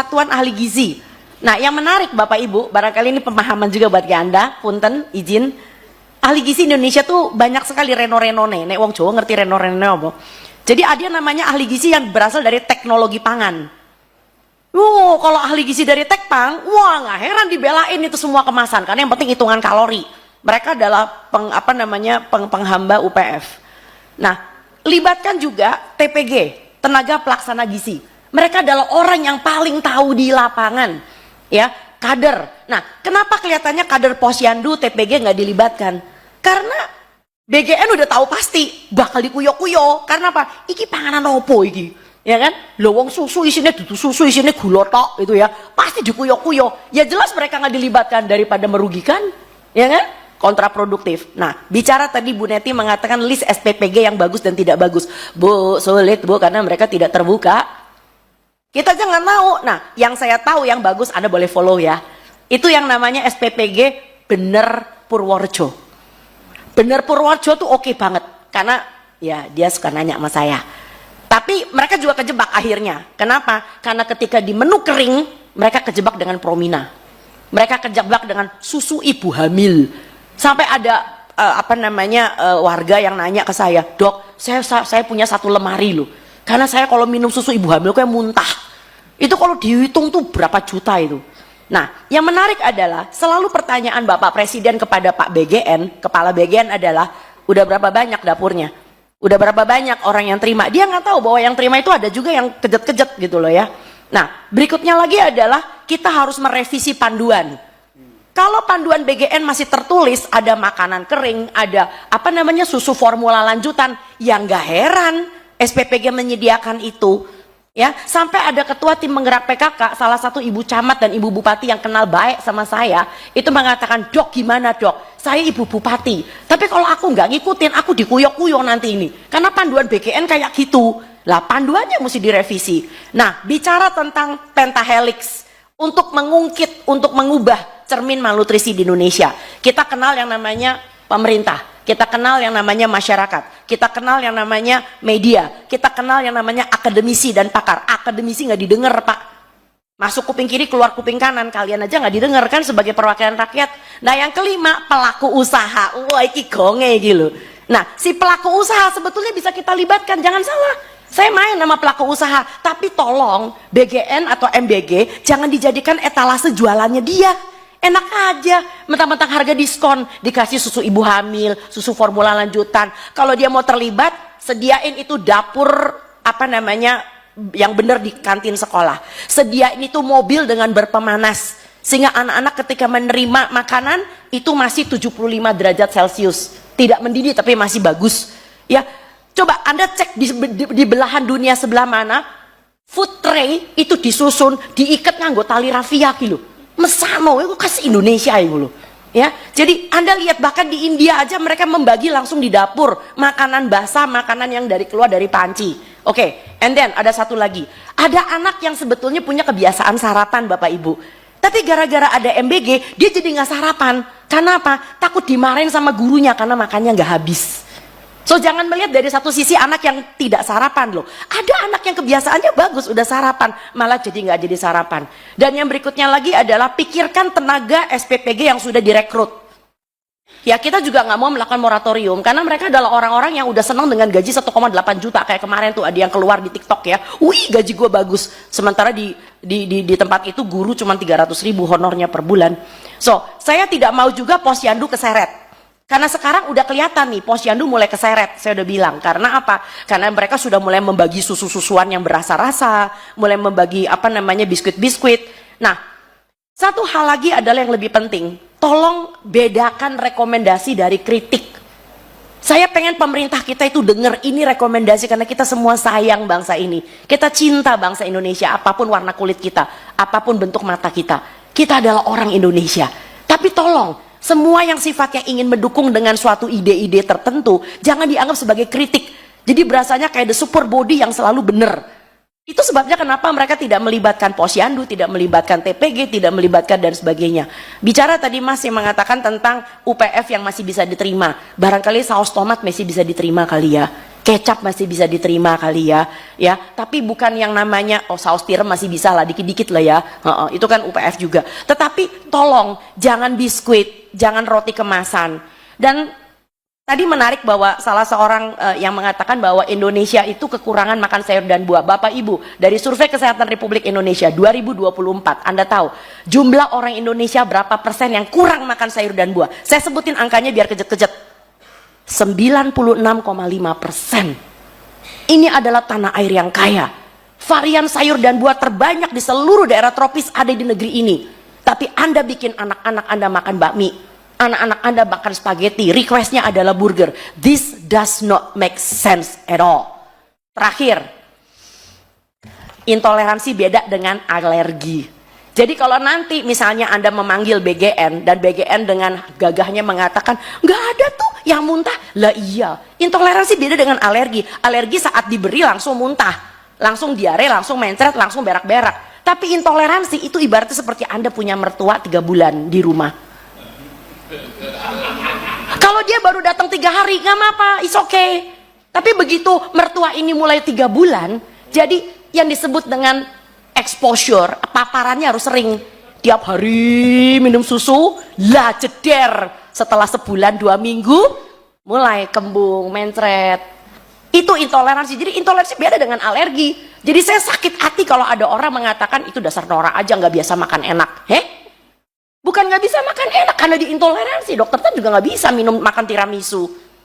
Satuan Ahli Gizi. Nah, yang menarik Bapak Ibu, barangkali ini pemahaman juga buat Anda, punten, izin. Ahli gizi Indonesia tuh banyak sekali reno-renone. Nek wong Jawa ngerti reno-renone apa? Jadi ada namanya ahli gizi yang berasal dari teknologi pangan. Kalau ahli gizi dari Tekpang, wah nggak heran dibelain itu semua kemasan, karena yang penting hitungan kalori. Mereka adalah penghamba UPF. Nah, libatkan juga TPG, tenaga pelaksana gizi. Mereka adalah orang yang paling tahu di lapangan, ya, kader. Nah, kenapa kelihatannya kader Posyandu TPG nggak dilibatkan? Karena BGN udah tahu pasti bakal dikuyok-kuyok. Karena apa? Iki panganan opo iki, ya kan? Lowong susu isinya dudu susu isinya gula tok itu ya, pasti dikuyok-kuyok. Ya jelas mereka nggak dilibatkan daripada merugikan, ya kan? Kontraproduktif. Nah, bicara tadi Bu Neti mengatakan list SPPG yang bagus dan tidak bagus. Bu, sulit Bu, karena mereka tidak terbuka. Kita jangan tahu. Nah, yang saya tahu yang bagus Anda boleh follow ya. Itu yang namanya SPPG Bener Purworejo. Bener Purworejo tuh oke banget. Karena ya dia suka nanya sama saya. Tapi mereka juga kejebak akhirnya. Kenapa? Karena ketika di menu kering, mereka kejebak dengan Promina. Mereka kejebak dengan susu ibu hamil. Sampai ada warga yang nanya ke saya, "Dok, saya punya satu lemari loh. Karena saya kalau minum susu ibu hamil kayak muntah." Itu kalau dihitung tuh berapa juta itu. Nah, yang menarik adalah selalu pertanyaan Bapak Presiden kepada Pak BGN, Kepala BGN adalah, udah berapa banyak dapurnya? Udah berapa banyak orang yang terima? Dia nggak tahu bahwa yang terima itu ada juga yang kejet-kejet gitu loh ya. Nah, berikutnya lagi adalah kita harus merevisi panduan. Kalau panduan BGN masih tertulis ada makanan kering, ada susu formula lanjutan, yang nggak heran SPPG menyediakan itu, ya. Sampai ada ketua tim menggerak PKK, salah satu ibu camat dan ibu bupati yang kenal baik sama saya, itu mengatakan, "Dok, gimana dok? Saya ibu bupati, tapi kalau aku nggak ngikutin, aku dikuyok-kuyok nanti ini, karena panduan BGN kayak gitu." Lah, panduannya mesti direvisi. Nah, bicara tentang pentahelix, untuk mengungkit, untuk mengubah cermin malnutrisi di Indonesia, kita kenal yang namanya pemerintah, kita kenal yang namanya masyarakat, kita kenal yang namanya media, kita kenal yang namanya akademisi dan pakar. Akademisi nggak didengar Pak, masuk kuping kiri keluar kuping kanan, kalian aja nggak didengar kan sebagai perwakilan rakyat. Nah, yang kelima, pelaku usaha. Wah, iki gonge gitu. Nah, si pelaku usaha sebetulnya bisa kita libatkan, jangan salah. Saya main sama pelaku usaha, tapi tolong BGN atau MBG jangan dijadikan etalase jualannya dia. Enak aja, mentang-mentang harga diskon, dikasih susu ibu hamil, susu formula lanjutan. Kalau dia mau terlibat, sediain itu dapur yang benar di kantin sekolah. Sediain itu mobil dengan berpemanas, sehingga anak-anak ketika menerima makanan itu masih 75 derajat Celcius, tidak mendidih tapi masih bagus. Ya, coba Anda cek di belahan dunia sebelah mana, food tray itu disusun, diikat nganggo tali rafia gitu. Mesano itu khas Indonesia itu loh. Ya, jadi Anda lihat bahkan di India aja mereka membagi langsung di dapur makanan basah, makanan yang keluar dari panci. Oke, and then ada satu lagi. Ada anak yang sebetulnya punya kebiasaan sarapan Bapak Ibu. Tapi gara-gara ada MBG, dia jadi nggak sarapan. Karena apa? Takut dimarahin sama gurunya karena makannya nggak habis. So, jangan melihat dari satu sisi anak yang tidak sarapan loh. Ada anak yang kebiasaannya bagus, udah sarapan, malah jadi nggak jadi sarapan. Dan yang berikutnya lagi adalah pikirkan tenaga SPPG yang sudah direkrut. Ya, kita juga nggak mau melakukan moratorium, karena mereka adalah orang-orang yang udah senang dengan gaji 1,8 juta. Kayak kemarin tuh ada yang keluar di TikTok ya, wih gaji gue bagus. Sementara di tempat itu guru cuma 300.000 honornya per bulan. So, saya tidak mau juga Posyandu keseret. Karena sekarang udah kelihatan nih, Posyandu mulai keseret, saya udah bilang. Karena apa? Karena mereka sudah mulai membagi susu-susuan yang berasa-rasa, mulai membagi biskuit-biskuit. Nah, satu hal lagi adalah yang lebih penting, tolong bedakan rekomendasi dari kritik. Saya pengen pemerintah kita itu dengar ini rekomendasi, karena kita semua sayang bangsa ini. Kita cinta bangsa Indonesia, apapun warna kulit kita, apapun bentuk mata kita. Kita adalah orang Indonesia. Tapi tolong, semua yang sifatnya ingin mendukung dengan suatu ide-ide tertentu, jangan dianggap sebagai kritik. Jadi berasanya kayak the super body yang selalu benar. Itu sebabnya kenapa mereka tidak melibatkan Posyandu, tidak melibatkan TPG, tidak melibatkan dan sebagainya. Bicara tadi Mas yang mengatakan tentang UPF yang masih bisa diterima. Barangkali saus tomat masih bisa diterima kali ya. Kecap masih bisa diterima kali ya, tapi bukan yang namanya saus tiram masih bisa lah dikit-dikit lah ya, itu kan UPF juga. Tetapi tolong jangan biskuit, jangan roti kemasan. Dan tadi menarik bahwa salah seorang yang mengatakan bahwa Indonesia itu kekurangan makan sayur dan buah. Bapak Ibu, dari Survei Kesehatan Republik Indonesia 2024, Anda tahu jumlah orang Indonesia berapa persen yang kurang makan sayur dan buah? Saya sebutin angkanya biar kejet-kejet. 96,5%. Ini adalah tanah air yang kaya. Varian sayur dan buah terbanyak di seluruh daerah tropis ada di negeri ini. Tapi Anda bikin anak-anak Anda makan bakmi, anak-anak Anda makan spaghetti, requestnya adalah burger. This does not make sense at all. Terakhir, intoleransi beda dengan alergi. Jadi kalau nanti misalnya Anda memanggil BGN dan BGN dengan gagahnya mengatakan nggak ada tuh yang muntah, lah iya, intoleransi beda dengan alergi. Alergi saat diberi langsung muntah, langsung diare, langsung mencret, langsung berak-berak. Tapi intoleransi itu ibaratnya seperti Anda punya mertua 3 bulan di rumah. Kalau dia baru datang 3 hari nggak apa-apa, it's okay. Tapi begitu mertua ini mulai 3 bulan, jadi yang disebut dengan exposure, paparannya harus sering, tiap hari minum susu, lah jeder, setelah sebulan 2 minggu mulai kembung, mencret. Itu intoleransi. Jadi intoleransi beda dengan alergi. Jadi saya sakit hati kalau ada orang mengatakan itu dasar norak aja, nggak biasa makan enak. Bukan nggak bisa makan enak karena diintoleransi. Dokter kan juga nggak bisa makan tiramisu.